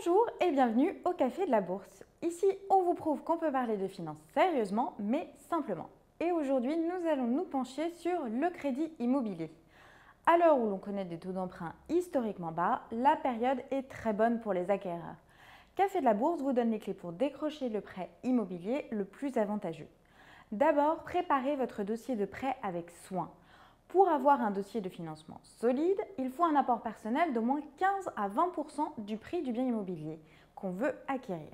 Bonjour et bienvenue au Café de la Bourse. Ici, on vous prouve qu'on peut parler de finances sérieusement, mais simplement. Et aujourd'hui, nous allons nous pencher sur le crédit immobilier. À l'heure où l'on connaît des taux d'emprunt historiquement bas, la période est très bonne pour les acquéreurs. Café de la Bourse vous donne les clés pour décrocher le prêt immobilier le plus avantageux. D'abord, préparez votre dossier de prêt avec soin. Pour avoir un dossier de financement solide, il faut un apport personnel d'au moins 15 à 20% du prix du bien immobilier qu'on veut acquérir.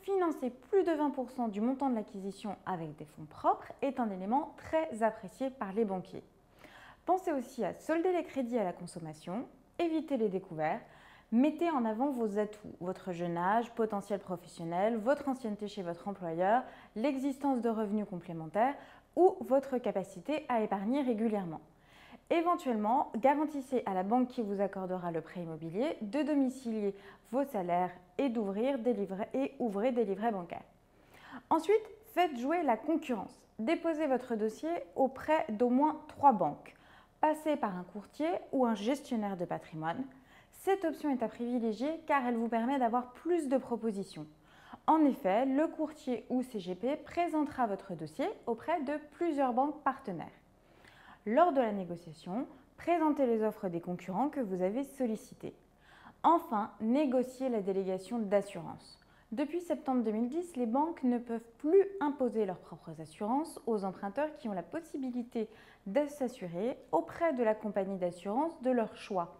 Financer plus de 20% du montant de l'acquisition avec des fonds propres est un élément très apprécié par les banquiers. Pensez aussi à solder les crédits à la consommation, évitez les découverts, mettez en avant vos atouts, votre jeune âge, potentiel professionnel, votre ancienneté chez votre employeur, l'existence de revenus complémentaires ou votre capacité à épargner régulièrement. Éventuellement, garantissez à la banque qui vous accordera le prêt immobilier de domicilier vos salaires et d'ouvrir des livrets bancaires. Ensuite, faites jouer la concurrence. Déposez votre dossier auprès d'au moins 3 banques. Passez par un courtier ou un gestionnaire de patrimoine. Cette option est à privilégier car elle vous permet d'avoir plus de propositions. En effet, le courtier ou CGP présentera votre dossier auprès de plusieurs banques partenaires. Lors de la négociation, présentez les offres des concurrents que vous avez sollicités. Enfin, négociez la délégation d'assurance. Depuis septembre 2010, les banques ne peuvent plus imposer leurs propres assurances aux emprunteurs qui ont la possibilité de s'assurer auprès de la compagnie d'assurance de leur choix.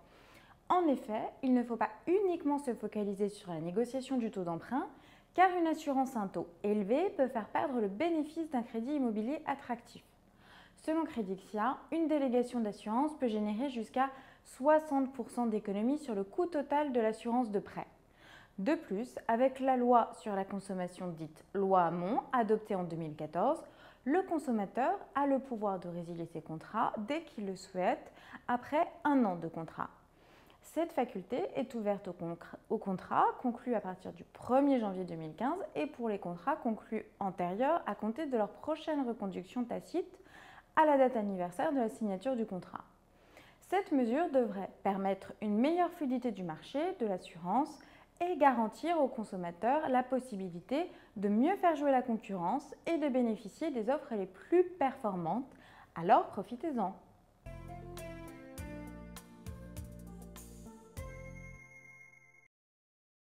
En effet, il ne faut pas uniquement se focaliser sur la négociation du taux d'emprunt, car une assurance à un taux élevé peut faire perdre le bénéfice d'un crédit immobilier attractif. Selon Credixia, une délégation d'assurance peut générer jusqu'à 60% d'économie sur le coût total de l'assurance de prêt. De plus, avec la loi sur la consommation dite loi Hamon, adoptée en 2014, le consommateur a le pouvoir de résilier ses contrats dès qu'il le souhaite, après 1 an de contrat. Cette faculté est ouverte aux contrats conclus à partir du 1er janvier 2015 et pour les contrats conclus antérieurs à compter de leur prochaine reconduction tacite à la date anniversaire de la signature du contrat. Cette mesure devrait permettre une meilleure fluidité du marché de l'assurance et garantir aux consommateurs la possibilité de mieux faire jouer la concurrence et de bénéficier des offres les plus performantes. Alors profitez-en!